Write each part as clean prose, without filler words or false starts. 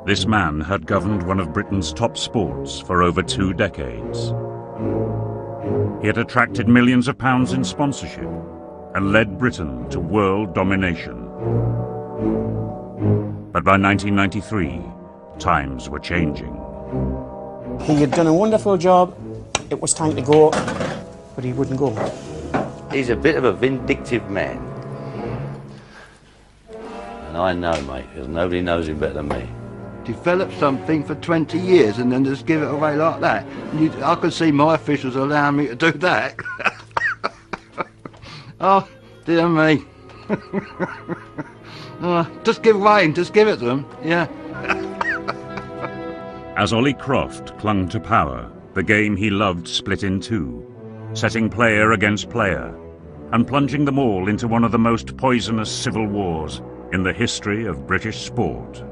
This man had governed one of Britain's top sports for over 2 decades. He had attracted millions of pounds in sponsorship and led Britain to world domination. But by 1993, times were changing. He had done a wonderful job. It was time to go, but he wouldn't go. He's a bit of a vindictive man. And I know, mate, because nobody knows him better than me. Develop something for 20 years and then just give it away like that. I could see my officials allowing me to do that. Oh, dear me. Just give it to them, yeah. As Ollie Croft clung to power, the game he loved split in two, setting player against player, and plunging them all into one of the most poisonous civil wars in the history of British sport.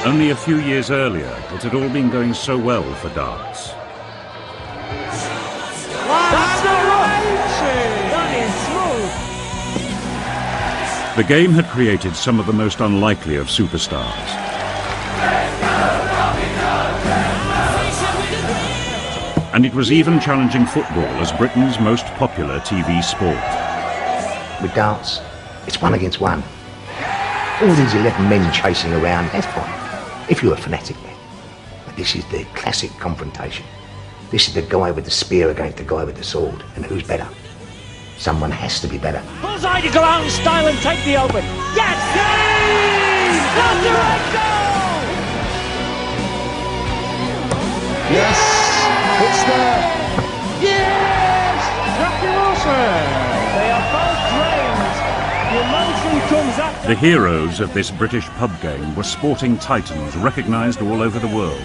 Only a few years earlier, it had all been going so well for darts. The game had created some of the most unlikely of superstars. And it was even challenging football as Britain's most popular TV sport. With darts, it's 1 against 1. All these 11 men chasing around, that's fine, if you're a fanatic man. But this is the classic confrontation. This is the guy with the spear against the guy with the sword, and who's better? Someone has to be better. Bullseye to go out in style and take the open. Yes! That's the right goal! Yes! It's there! Yes! Jackie Wilson! They are both drained. The emotion comes after. The heroes of this British pub game were sporting titans recognised all over the world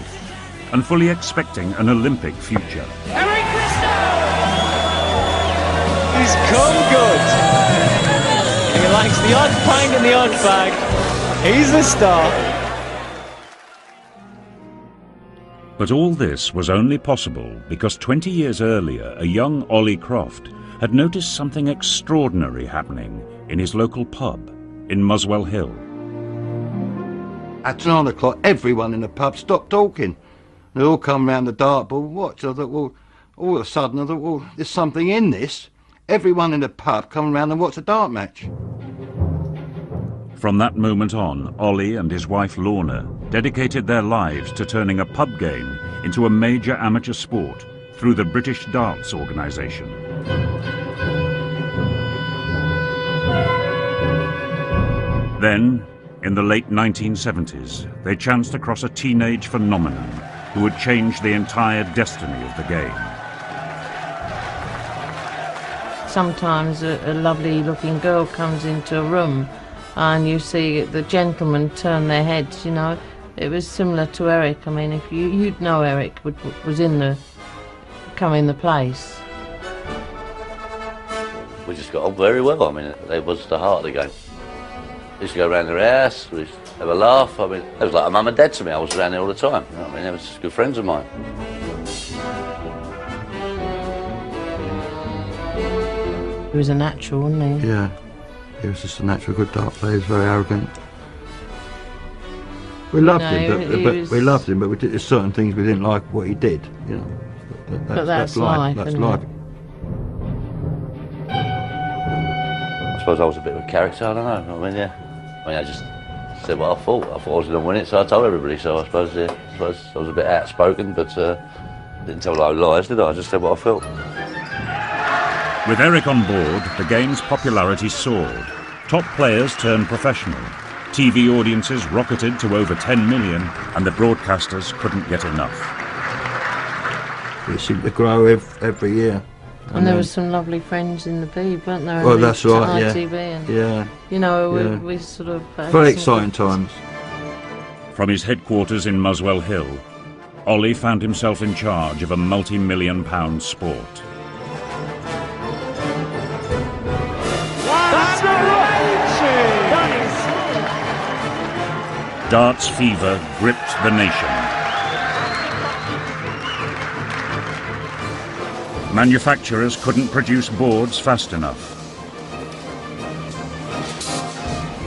and fully expecting an Olympic future. Eric Bristow! He's come good. He likes the odd pint in the odd bag. He's the star. But all this was only possible because 20 years earlier, a young Ollie Croft had noticed something extraordinary happening in his local pub in Muswell Hill. At 9 o'clock, everyone in the pub stopped talking. They all come round the dartboard and watched. I thought, well, all of a sudden, I thought, well, there's something in this. Everyone in the pub come round and watched a dart match. From that moment on, Ollie and his wife Lorna dedicated their lives to turning a pub game into a major amateur sport through the British Darts Organisation. Then, in the late 1970s, they chanced across a teenage phenomenon who would change the entire destiny of the game. Sometimes a lovely looking girl comes into a room and you see the gentlemen turn their heads, you know. It was similar to Eric. I mean, if you'd know Eric was coming the place. We just got on very well. I mean, it was the heart of the game. We used to go around their house, we used to have a laugh. I mean, it was like a mum and dad to me. I was around there all the time. You know what I mean, they were just good friends of mine. He was a natural, wasn't he? Yeah, he was just a natural good dart player. He was very arrogant. We loved him, but we did, there's certain things we didn't like what he did, you know. But that's life, That's isn't life. it? I suppose I was a bit of a character, I don't know. I mean, yeah. I mean, I just said what I thought. I thought I was going to win it, so I told everybody. So I suppose I was a bit outspoken, but didn't tell no lies, did I? I just said what I felt. With Eric on board, the game's popularity soared. Top players turned professional. TV audiences rocketed to over 10 million, and the broadcasters couldn't get enough. It seemed to grow every year. And there were some lovely friends in the Beeb, weren't there? Well, that's right, yeah. ITV and, yeah. You know, yeah. we sort of... Very exciting times. From his headquarters in Muswell Hill, Ollie found himself in charge of a multi-million-pound sport. Darts fever gripped the nation. Manufacturers couldn't produce boards fast enough.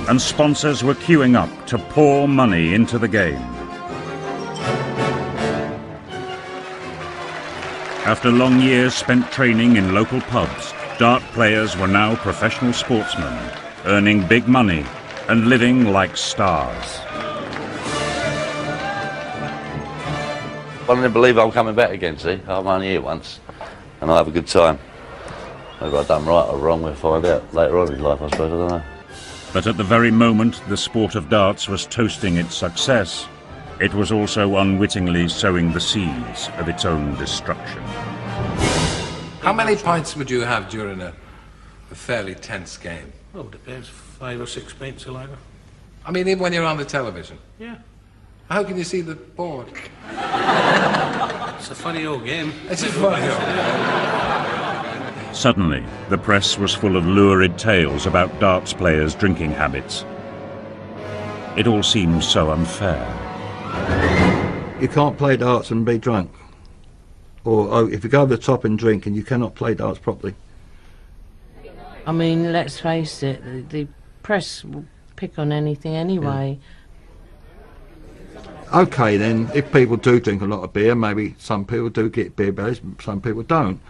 And sponsors were queuing up to pour money into the game. After long years spent training in local pubs, dart players were now professional sportsmen, earning big money and living like stars. I didn't believe I'm coming back again, see? I'm only here once, and I'll have a good time. Whether I've done right or wrong, we'll find out later on in life, I suppose, I don't know. But at the very moment the sport of darts was toasting its success, it was also unwittingly sowing the seeds of its own destruction. How many pints would you have during a fairly tense game? Well, it depends. 5 or 6 pints or later. I mean, even when you're on the television? Yeah. How can you see the board? It's a funny old game. It's a funny old game. Suddenly, the press was full of lurid tales about darts players' drinking habits. It all seemed so unfair. You can't play darts and be drunk. Or if you go over the top and drink, and you cannot play darts properly. I mean, let's face it, the press will pick on anything anyway. Yeah. OK then, if people do drink a lot of beer, maybe some people do get beer bellies, some people don't.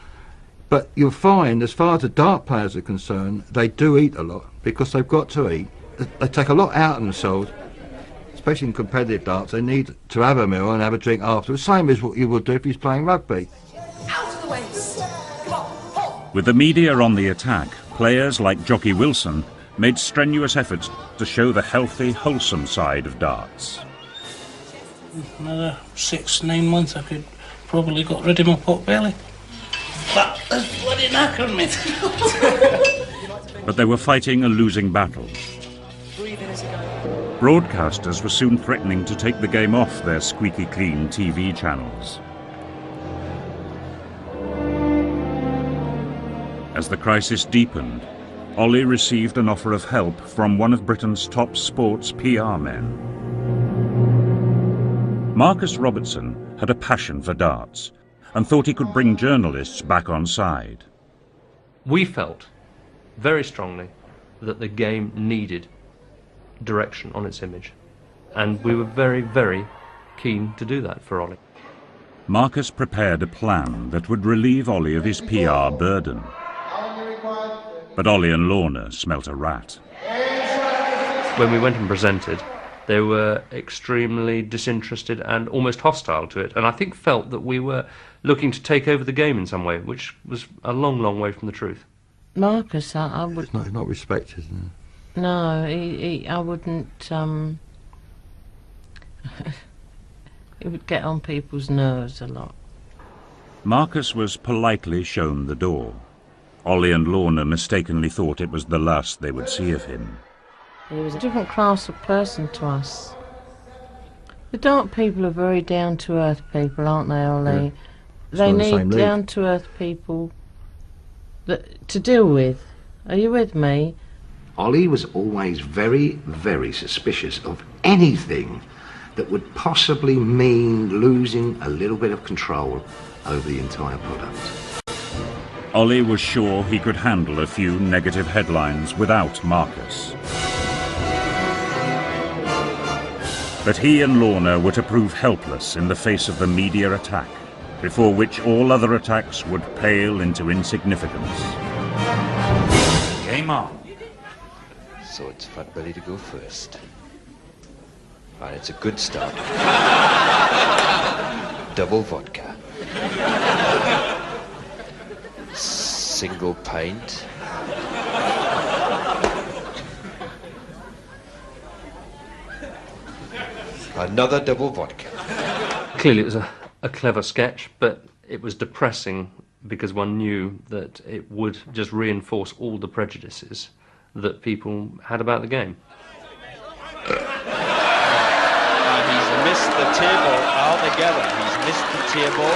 But you'll find, as far as the dart players are concerned, they do eat a lot, because they've got to eat. They take a lot out of themselves, especially in competitive darts. They need to have a meal and have a drink afterwards, same as what you would do if he's playing rugby. Out of the waist. Come on. With the media on the attack, players like Jockey Wilson made strenuous efforts to show the healthy, wholesome side of darts. Another 6-9 months I could probably got rid of my pot belly. But that's bloody knackered me. But they were fighting a losing battle. Broadcasters were soon threatening to take the game off their squeaky clean TV channels. As the crisis deepened, Ollie received an offer of help from one of Britain's top sports PR men. Marcus Robertson had a passion for darts and thought he could bring journalists back on side. We felt very strongly that the game needed direction on its image, and we were very, very keen to do that for Ollie. Marcus prepared a plan that would relieve Ollie of his PR burden. But Ollie and Lorna smelt a rat. When we went and presented, they were extremely disinterested and almost hostile to it, and I think felt that we were looking to take over the game in some way, which was a long, long way from the truth. Marcus, I would... It's not respected, is it? No, I wouldn't... It would get on people's nerves a lot. Marcus was politely shown the door. Ollie and Lorna mistakenly thought it was the last they would see of him. He was a different class of person to us. The dart people are very down-to-earth people, aren't they, Ollie? Yeah. They need down-to-earth people to deal with. Are you with me? Ollie was always very, very suspicious of anything that would possibly mean losing a little bit of control over the entire product. Ollie was sure he could handle a few negative headlines without Marcus. But he and Lorna were to prove helpless in the face of the media attack, before which all other attacks would pale into insignificance. Game on. So it's Fat Belly to go first. And it's a good start. Double vodka. Single pint. Another double vodka. Clearly it was a clever sketch, but it was depressing because one knew that it would just reinforce all the prejudices that people had about the game. He's missed the table altogether. He's missed the table.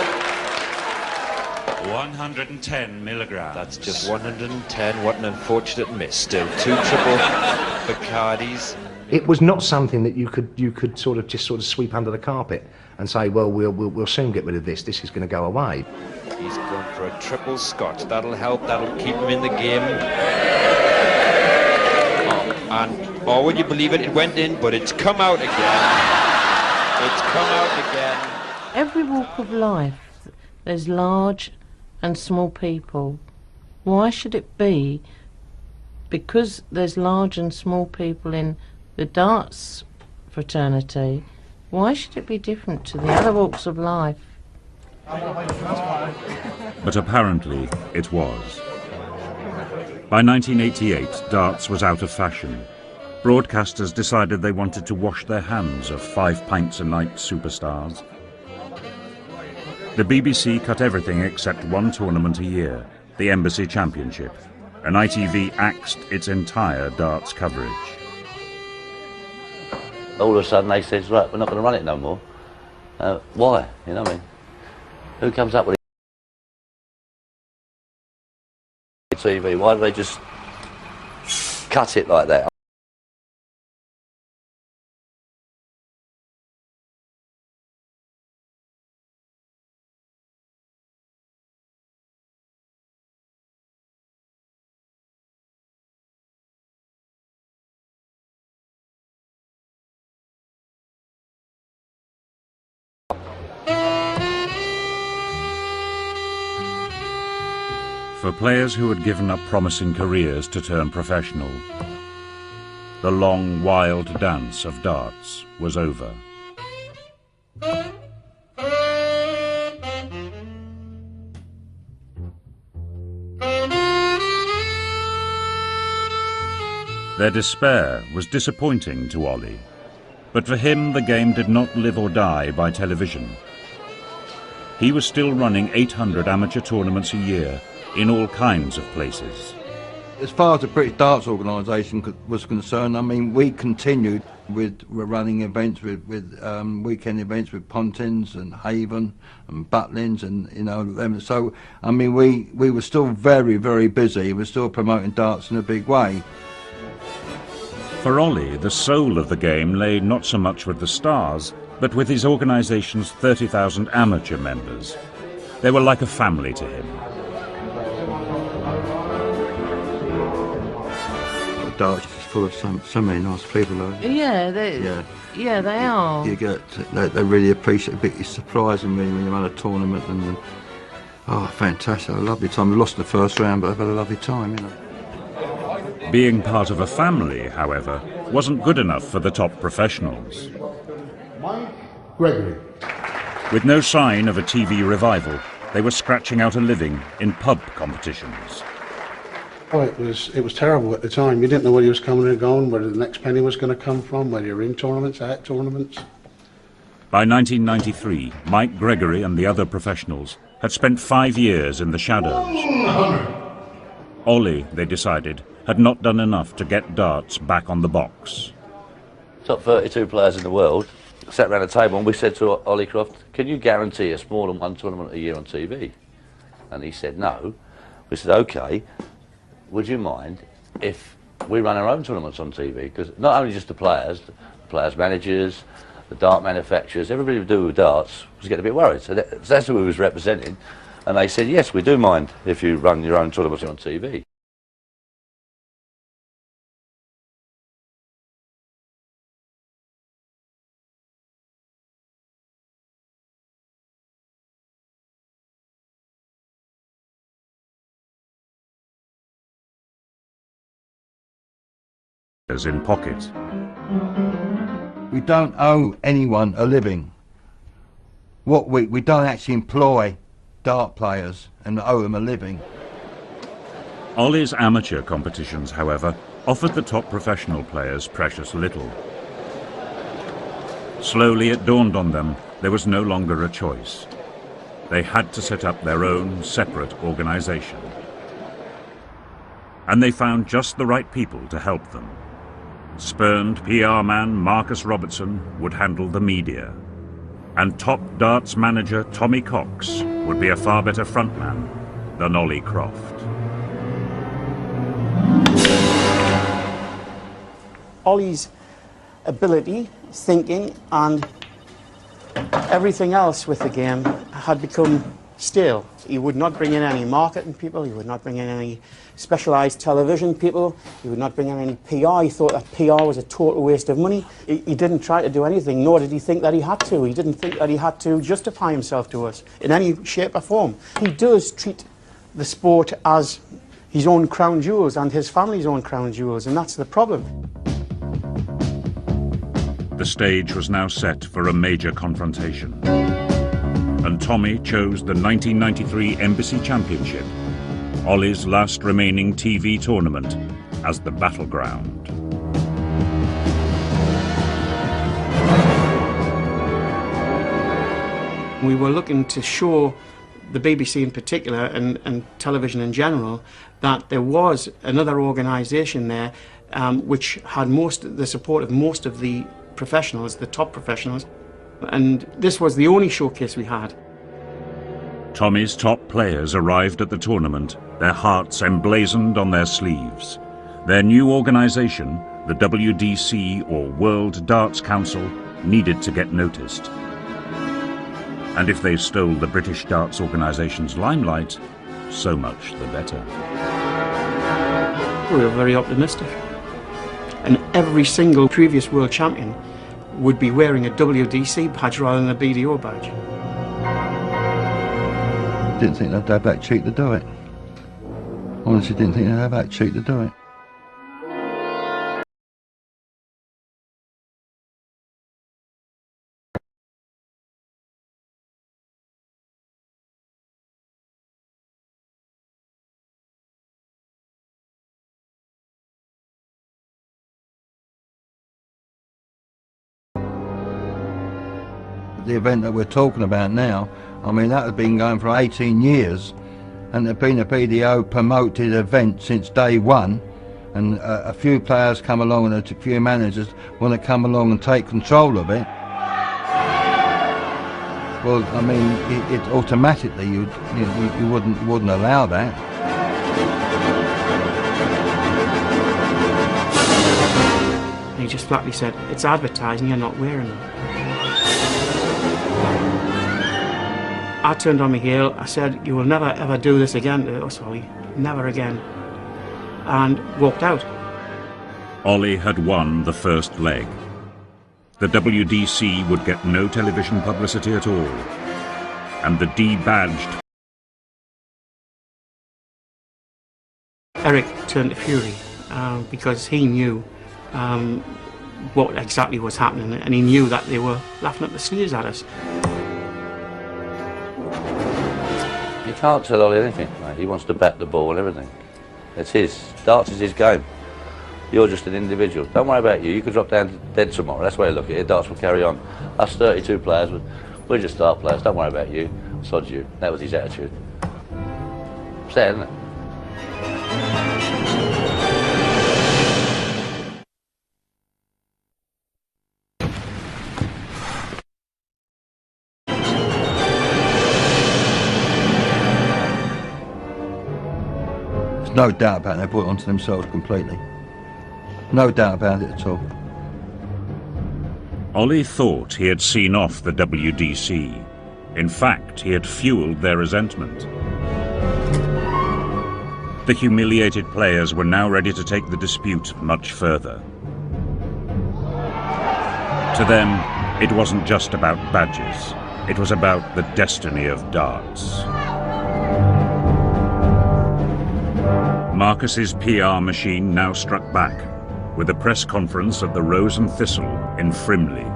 110 milligrams. That's just 110. What an unfortunate miss. Still 2 triple Bacardis. It was not something that you could sort of sweep under the carpet and say, well, we'll soon get rid of this. This is going to go away. He's gone for a triple Scotch. That'll help. That'll keep him in the game. Oh, would you believe it? It went in, but it's come out again. It's come out again. Every walk of life, there's large and small people. Why should it be, because there's large and small people in the darts fraternity, why should it be different to the other walks of life? But apparently it was. By 1988, darts was out of fashion. Broadcasters decided they wanted to wash their hands of 5 pints a night superstars. The BBC cut everything except one tournament a year, the Embassy Championship, and ITV axed its entire darts coverage. All of a sudden they said, right, we're not going to run it no more. Why? You know what I mean? Who comes up with TV? Why do they just cut it like that? For players who had given up promising careers to turn professional, the long, wild dance of darts was over. Their despair was disappointing to Ollie, but for him the game did not live or die by television. He was still running 800 amateur tournaments a year in all kinds of places. As far as the British Darts Organisation was concerned, I mean, we continued with running events, with weekend events with Pontins and Haven and Butlins and, you know, so, I mean, we were still very, very busy. We were still promoting darts in a big way. For Ollie, the soul of the game lay not so much with the stars, but with his organisation's 30,000 amateur members. They were like a family to him. Darts is full of so many nice people though. Yeah, they are. You get, they really appreciate it. It's surprising really when you run a tournament and oh, fantastic, a lovely time. We lost the first round, but I've had a lovely time, you know. Being part of a family, however, wasn't good enough for the top professionals. Mike Gregory. With no sign of a TV revival, they were scratching out a living in pub competitions. Oh, it was terrible at the time. You didn't know where you was coming and going, where the next penny was going to come from, whether you're in tournaments, out tournaments. By 1993, Mike Gregory and the other professionals had spent 5 years in the shadows. Ollie, they decided, had not done enough to get darts back on the box. Top 32 players in the world sat around a table and we said to Ollie Croft, can you guarantee us more than one tournament a year on TV? And he said no. We said, okay. Would you mind if we run our own tournaments on TV? Because not only just the players managers, the dart manufacturers, everybody who do with darts was getting a bit worried. So that's who we was representing. And they said, yes, we do mind if you run your own tournaments on TV. In pocket. We don't owe anyone a living. We don't actually employ dart players and owe them a living. Ollie's amateur competitions, however, offered the top professional players precious little. Slowly it dawned on them there was no longer a choice. They had to set up their own separate organisation. And they found just the right people to help them. Spurned PR man Marcus Robertson would handle the media, and top darts manager Tommy Cox would be a far better frontman than Ollie Croft. Ollie's ability, thinking, and everything else with the game had become stale. He would not bring in any marketing people, he would not bring in any specialised television people, he would not bring in any PR. He thought that PR was a total waste of money. He didn't try to do anything, nor did he think that he had to. He didn't think that he had to justify himself to us in any shape or form. He does treat the sport as his own crown jewels and his family's own crown jewels, and that's the problem. The stage was now set for a major confrontation, and Tommy chose the 1993 Embassy Championship, Ollie's last remaining TV tournament, as the battleground. We were looking to show the BBC in particular, and television in general, that there was another organisation there which had the support of most of the professionals, the top professionals, and this was the only showcase we had. Tommy's top players arrived at the tournament, their hearts emblazoned on their sleeves. Their new organisation, the WDC, or World Darts Council, needed to get noticed. And if they stole the British darts organisation's limelight, so much the better. We were very optimistic. And every single previous world champion would be wearing a WDC badge rather than a BDO badge. Didn't think they'd have that cheek to do it. Honestly, didn't think they'd have that cheek to do it. The event that we're talking about now, I mean, that had been going for 18 years, and there'd been a BDO promoted event since day one, and a few players come along and a few managers want to come along and take control of it. Well, I mean, it automatically you wouldn't allow that. He just flatly said, "It's advertising, you're not wearing them." I turned on my heel, I said, "You will never ever do this again to us, Ollie, never again," and walked out. Ollie had won the first leg. The WDC would get no television publicity at all, and the debadged Eric turned to fury because he knew what exactly was happening, and he knew that they were laughing up the sleeves at us. You can't tell Ollie anything, mate. He wants to bat the ball and everything. It's his. Darts is his game. You're just an individual. Don't worry about you. You could drop down dead tomorrow. That's the way I look at it. Darts will carry on. Us 32 players, we're just dart players. Don't worry about you. Sod you. That was his attitude. Sad, isn't it? No doubt about it, they brought it onto themselves completely. No doubt about it at all. Ollie thought he had seen off the WDC. In fact, he had fueled their resentment. The humiliated players were now ready to take the dispute much further. To them, it wasn't just about badges. It was about the destiny of darts. Marcus's PR machine now struck back, with a press conference at the Rose and Thistle in Frimley.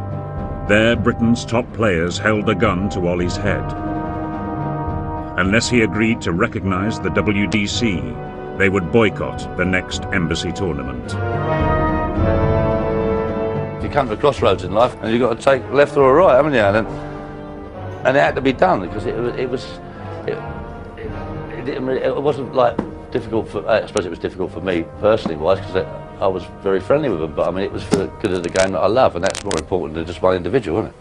There, Britain's top players held a gun to Ollie's head. Unless he agreed to recognise the WDC, they would boycott the next Embassy tournament. You come to crossroads in life, and you've got to take left or right, haven't you? And it had to be done because it wasn't like difficult for. I suppose it was difficult for me personally, wise, because I was very friendly with them. But I mean, it was for the good of the game that I love, and that's more important than just one individual, isn't it?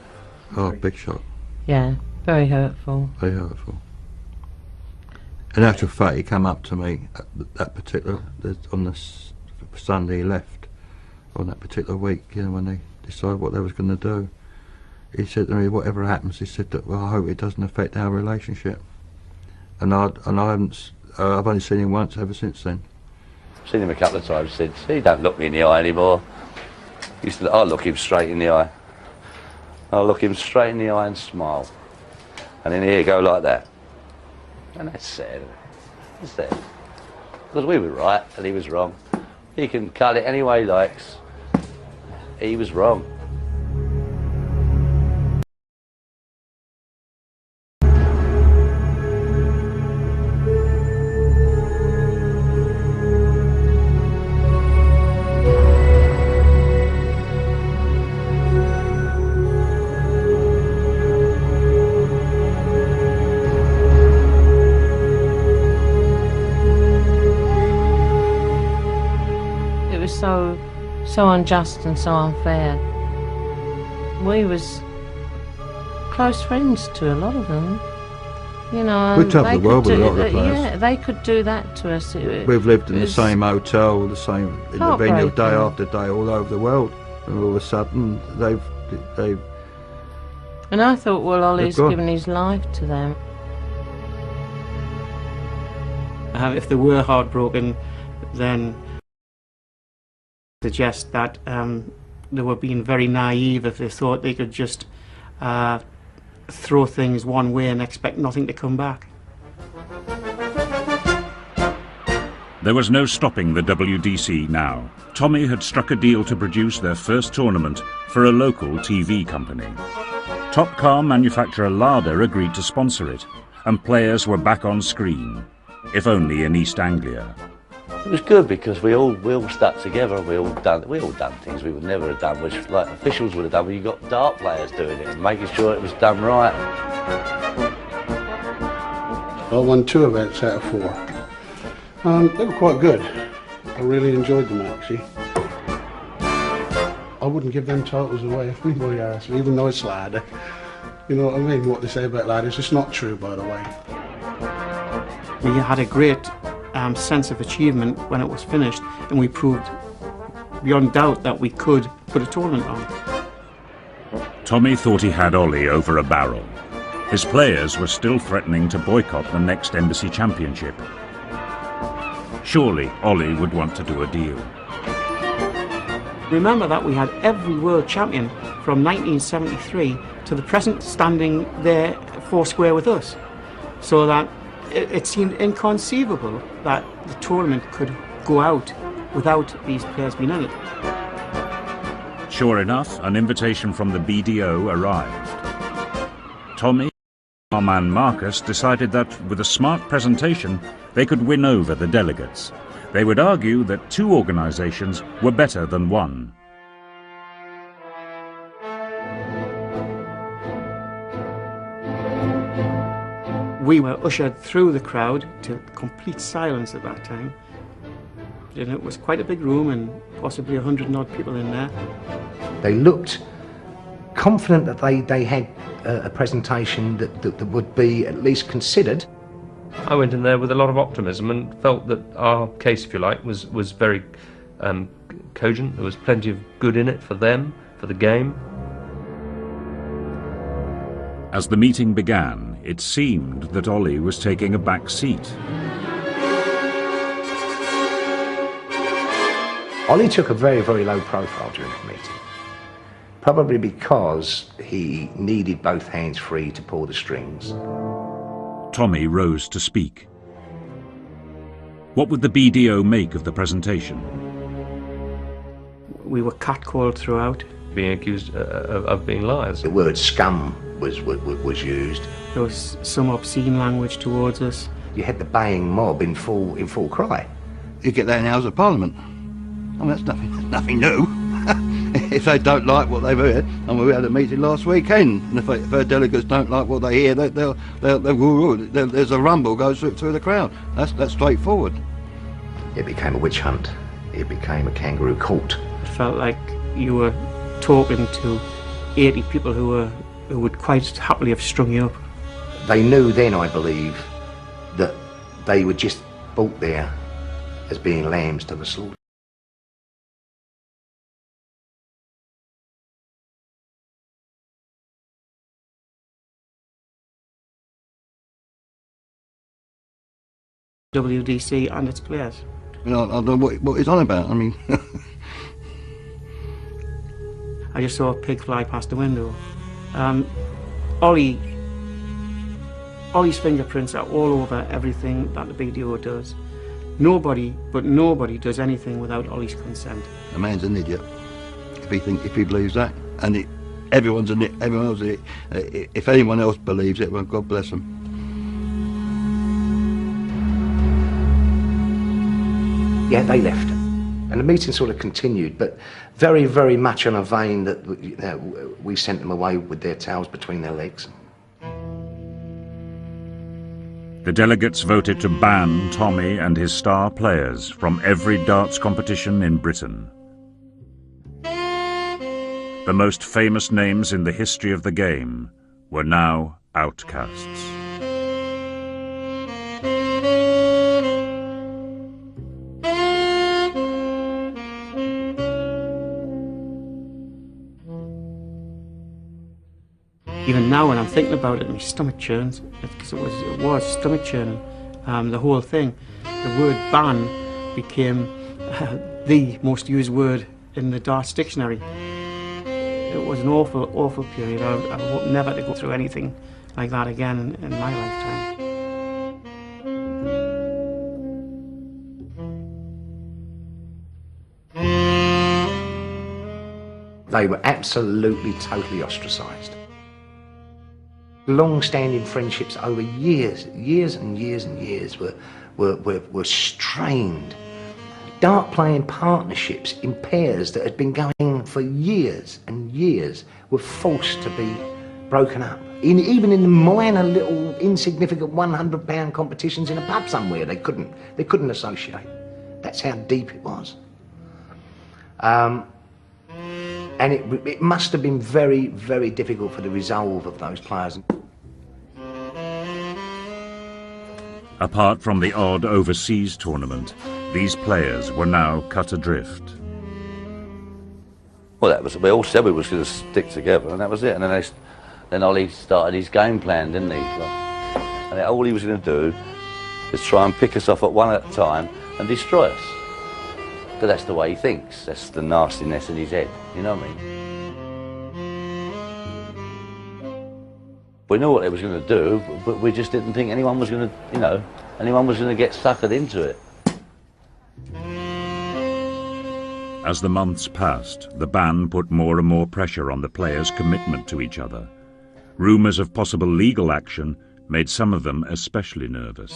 Oh, big shot. Yeah, very hurtful. Very hurtful. In actual fact, he came up to me at that particular, on the Sunday he left, on that particular week, you know, when they decided what they was going to do. He said to me, whatever happens, he said that, well, I hope it doesn't affect our relationship. And I've only seen him once ever since then. I've seen him a couple of times. Said, he don't look me in the eye anymore. I'll look him straight in the eye. I'll look him straight in the eye and smile. And then he'll go like that. And that's sad. It's sad. Because we were right and he was wrong. He can cut it any way he likes. He was wrong. So unjust and so unfair. We was close friends to a lot of them, you know. We travel the world with a lot of the players. Yeah, they could do that to us. We've lived in the same hotel, the same in the venue, day after day, all over the world, and all of a sudden they've. And I thought, well, Ollie's given his life to them. If they were heartbroken, then suggest that they were being very naive if they thought they could just throw things one way and expect nothing to come back. There was no stopping the WDC now. Tommy had struck a deal to produce their first tournament for a local TV company. Top car manufacturer Lada agreed to sponsor it, and players were back on screen, if only in East Anglia. It was good because we all stuck together and we all done things we would never have done, which like officials would have done. But you got dart players doing it and making sure it was done right. I won 2 events out of 4. They were quite good. I really enjoyed them actually. I wouldn't give them titles away if anybody asked me, even though it's Lada. You know what I mean? What they say about Lada is just not true, by the way. We had a great sense of achievement when it was finished, and we proved beyond doubt that we could put a tournament on. Tommy thought he had Ollie over a barrel. His players were still threatening to boycott the next Embassy Championship. Surely Ollie would want to do a deal. Remember that we had every world champion from 1973 to the present standing there foursquare with us, so that it seemed inconceivable that the tournament could go out without these players being in it. Sure enough, an invitation from the BDO arrived. Tommy and our man Marcus decided that with a smart presentation they could win over the delegates. They would argue that 2 organisations were better than 1. We were ushered through the crowd to complete silence at that time. And it was quite a big room and possibly 100 odd people in there. They looked confident that they had a presentation that would be at least considered. I went in there with a lot of optimism and felt that our case, if you like, was very cogent. There was plenty of good in it for them, for the game. As the meeting began, it seemed that Ollie was taking a back seat. Ollie took a very, very low profile during the meeting, probably because he needed both hands free to pull the strings. Tommy rose to speak. What would the BDO make of the presentation? We were catcalled throughout. Being accused of being liars. The word scum was used. There was some obscene language towards us. You had the baying mob in full cry. You get that in the House of Parliament. I mean, that's nothing new. If they don't like what they've heard, and we had a meeting last weekend, and if their delegates don't like what they hear, there's a rumble goes through the crowd. That's straightforward. It became a witch hunt. It became a kangaroo court. It felt like you were talking to 80 people who would quite happily have strung you up. They knew then, I believe, that They were just brought there as being lambs to the slaughter. WDC and its players. You know, I don't know what he's on about. I mean, I just saw a pig fly past the window. Ollie's fingerprints are all over everything that the BDO does. Nobody does anything without Ollie's consent. a man's an idiot if he believes that, and everyone's an idiot. Everyone else, if anyone else believes it, well, God bless them. Yeah, they left. And the meeting sort of continued, but very, very much in a vein that we sent them away with their tails between their legs. The delegates voted to ban Tommy and his star players from every darts competition in Britain. The most famous names in the history of the game were now outcasts. Even now, when I'm thinking about it, my stomach churns, because it was stomach churning. The whole thing, the word ban became the most used word in the darts dictionary. It was an awful, awful period. I hope never to go through anything like that again in my lifetime. They were absolutely, totally ostracised. Long-standing friendships over years and years and years were strained. Dart-playing partnerships in pairs that had been going for years and years were forced to be broken up. Even in the minor little insignificant £100 competitions in a pub somewhere, they couldn't associate. That's how deep it was. And it must have been very, very difficult for the resolve of those players. Apart from the odd overseas tournament, these players were now cut adrift. Well, that was, we all said we was going to stick together, and that was it. And then Ollie started his game plan, didn't he? And all he was going to do is try and pick us off at one at a time and destroy us. But that's the way he thinks. That's the nastiness in his head. You know what I mean? We knew what they was going to do, but we just didn't think anyone was going to, anyone was going to get suckered into it. As the months passed, the ban put more and more pressure on the players' commitment to each other. Rumours of possible legal action made some of them especially nervous.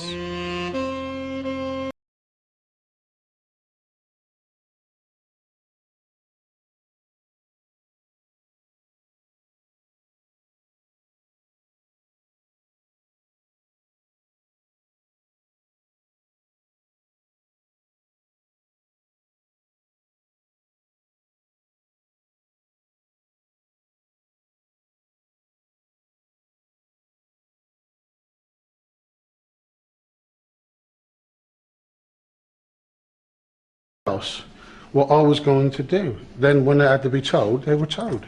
What I was going to do. Then when they had to be told, they were told.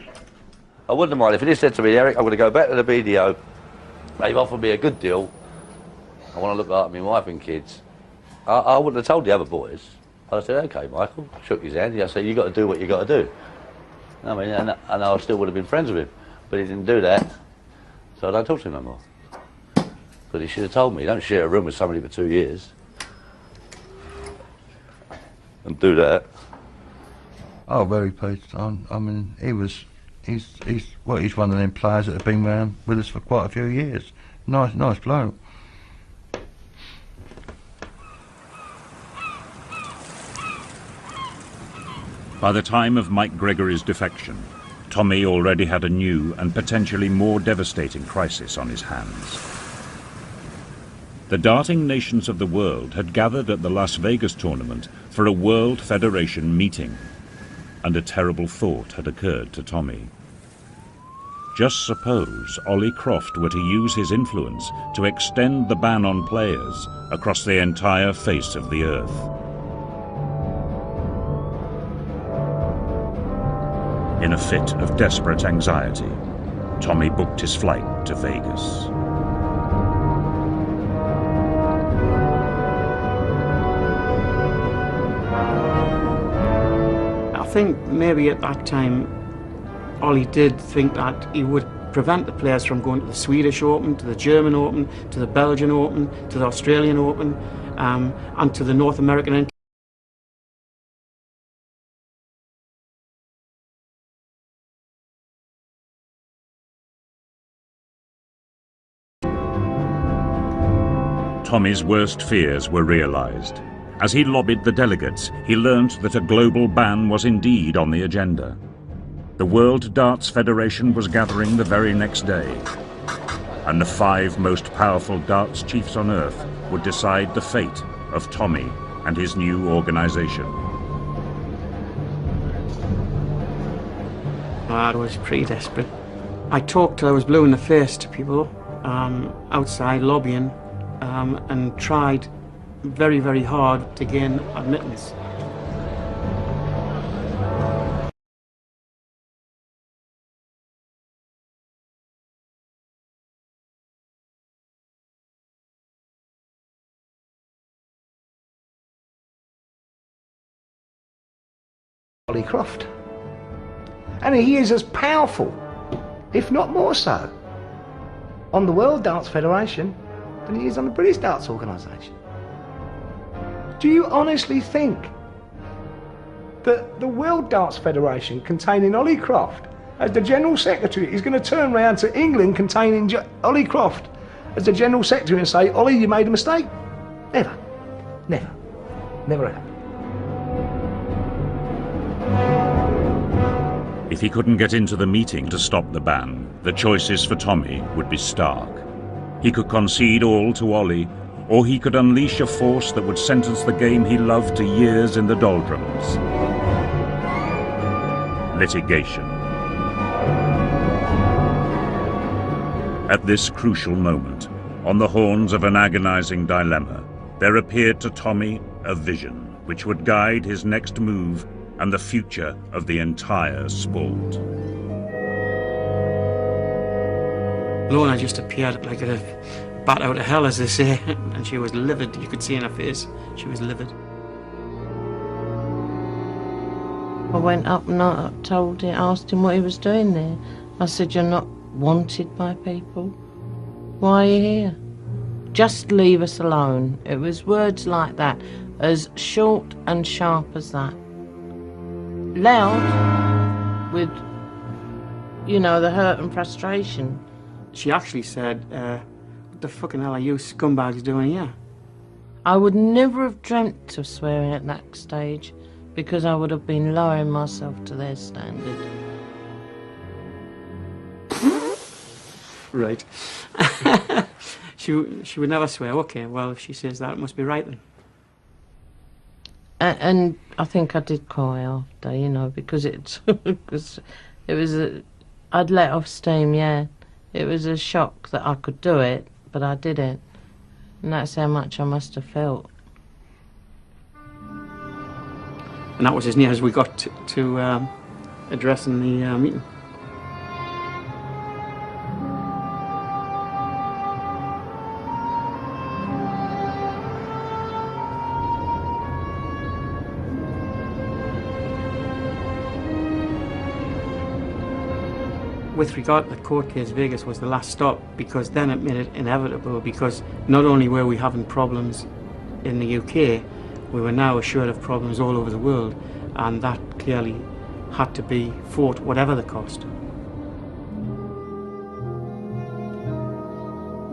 I wouldn't mind if he just said to me, Eric, I'm going to go back to the BDO. They've offered me a good deal. I want to look after my wife and kids. I wouldn't have told the other boys. I said, okay, Michael. Shook his hand. I said, you got to do what you got to do. I mean, and I still would have been friends with him, but he didn't do that. So I don't talk to him no more. But he should have told me. You don't share a room with somebody for 2 years. And do that. Oh, very pleased. I mean, he's one of them players that have been around with us for quite a few years. Nice bloke. By the time of Mike Gregory's defection, Tommy already had a new and potentially more devastating crisis on his hands. The darting nations of the world had gathered at the Las Vegas tournament for a World Federation meeting, and a terrible thought had occurred to Tommy. Just suppose Ollie Croft were to use his influence to extend the ban on players across the entire face of the earth. In a fit of desperate anxiety, Tommy booked his flight to Vegas. I think maybe at that time Ollie did think that he would prevent the players from going to the Swedish Open, to the German Open, to the Belgian Open, to the Australian Open, and to the North American. Tommy's worst fears were realized. As he lobbied the delegates, he learned that a global ban was indeed on the agenda. The World Darts Federation was gathering the very next day, and the 5 most powerful darts chiefs on earth would decide the fate of Tommy and his new organization. I was pretty desperate. I talked till I was blue in the face to people outside lobbying, and tried very, very hard to gain admittance. Ollie Croft. And he is as powerful, if not more so, on the World Darts Federation than he is on the British Darts Organisation. Do you honestly think that the World Darts Federation containing Ollie Croft as the General Secretary is going to turn round to England containing Ollie Croft as the General Secretary and say, Ollie, you made a mistake? Never. Never. Never happened. If he couldn't get into the meeting to stop the ban, the choices for Tommy would be stark. He could concede all to Ollie, or he could unleash a force that would sentence the game he loved to years in the doldrums. Litigation. At this crucial moment, on the horns of an agonizing dilemma, there appeared to Tommy a vision which would guide his next move and the future of the entire sport. Lorna just appeared like a bat out of hell, as they say, and she was livid. You could see in her face, she was livid. I went up and I asked him what he was doing there. I said, you're not wanted by people. Why are you here? Just leave us alone. It was words like that, as short and sharp as that. Loud, with, you know, the hurt and frustration. She actually said, what the fucking hell are you scumbags doing here? I would never have dreamt of swearing at that stage, because I would have been lowering myself to their standard. Right. She would never swear. Okay, well, if she says that, it must be right then. And I think I did cry after, you know, because it was I'd let off steam, yeah. It was a shock that I could do it, but I didn't. And that's how much I must have felt. And that was as near as we got to addressing the meeting. With regard to the court case, Vegas was the last stop, because then it made it inevitable, because not only were we having problems in the UK, we were now assured of problems all over the world, and that clearly had to be fought whatever the cost.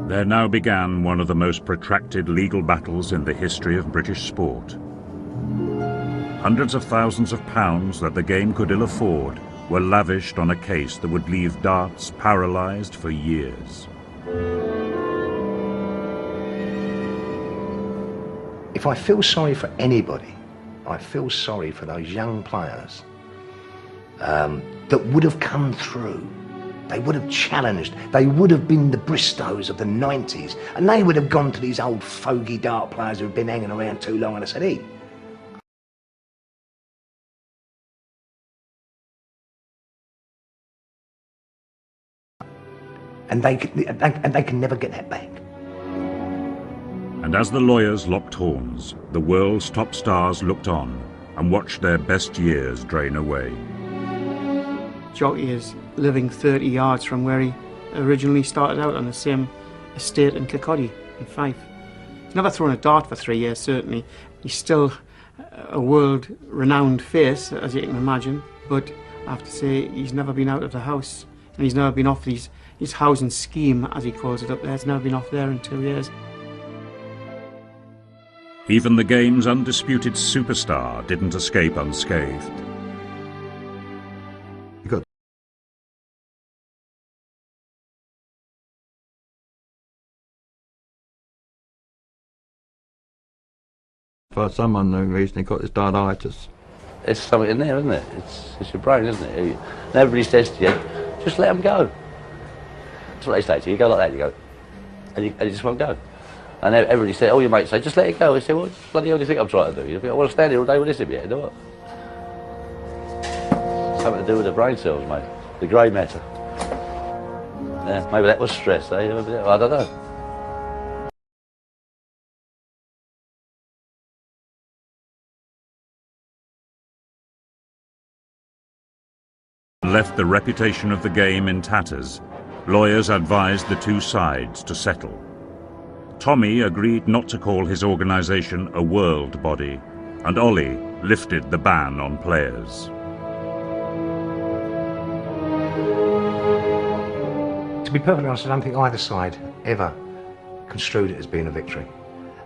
There now began one of the most protracted legal battles in the history of British sport. Hundreds of thousands of pounds that the game could ill afford were lavished on a case that would leave darts paralysed for years. If I feel sorry for anybody, I feel sorry for those young players that would have come through They would have challenged. They would have been the Bristows of the 90s. And they would have gone to these old fogey dart players who've been hanging around too long and said, hey, and they can never get that back. And as the lawyers locked horns, the world's top stars looked on and watched their best years drain away. Jockey is living 30 yards from where he originally started out, on the same estate in Kirkcaldy in Fife. He's never thrown a dart for 3 years, certainly. He's still a world-renowned face, as you can imagine, but I have to say he's never been out of the house, and he's never been off his housing scheme, as he calls it up there. He's never been off there in 2 years. Even the game's undisputed superstar didn't escape unscathed. For some unknown reason, he got his dartitis. It's something in there, isn't it? It's your brain, isn't it? And everybody says to you, just let them go. That's what they say to you. You go like that, you go, and you just won't go. And everybody said, all your mates say, just let it go. I say, well, what the bloody hell do you think I'm trying to do? You think, I want to stand here all day with this in my head, do what? Something to do with the brain cells, mate. The grey matter. Yeah, maybe that was stress, eh? I don't know. Left the reputation of the game in tatters, lawyers advised the two sides to settle. Tommy agreed not to call his organisation a world body, and Ollie lifted the ban on players. To be perfectly honest, I don't think either side ever construed it as being a victory.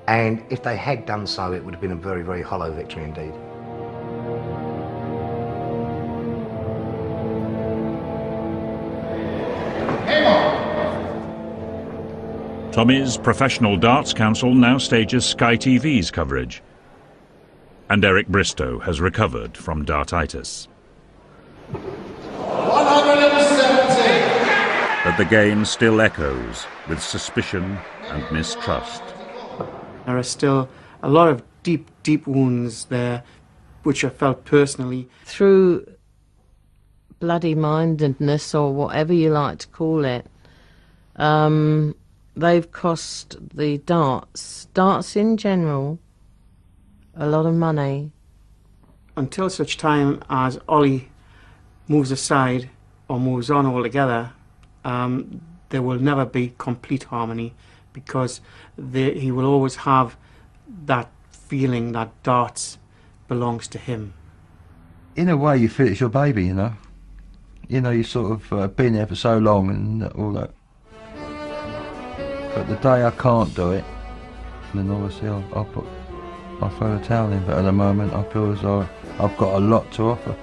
And if they had done so, it would have been a very, very hollow victory indeed. Tommy's Professional Darts Council now stages Sky TV's coverage. And Eric Bristow has recovered from dartitis. 170! But the game still echoes with suspicion and mistrust. There are still a lot of deep, deep wounds there, which I felt personally. Through bloody-mindedness, or whatever you like to call it, they've cost the darts in general, a lot of money. Until such time as Ollie moves aside or moves on altogether, there will never be complete harmony, because he will always have that feeling that darts belongs to him. In a way, you feel it's your baby, you know. You know, you sort of been there for so long and all that. But the day I can't do it, then obviously I'll throw the towel in. But at the moment, I feel as though I've got a lot to offer.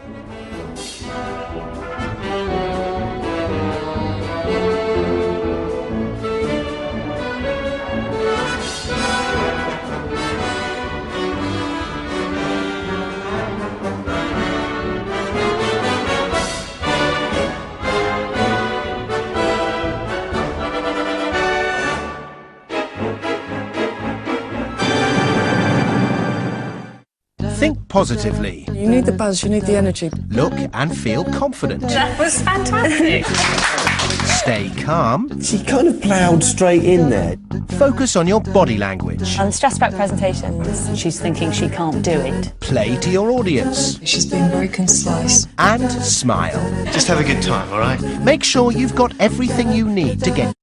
Think positively. You need the buzz, you need the energy. Look and feel confident. That was fantastic. Stay calm. She kind of ploughed straight in there. Focus on your body language. And stressed about presentations. She's thinking she can't do it. Play to your audience. She's being very concise. And smile. Just have a good time, all right? Make sure you've got everything you need to get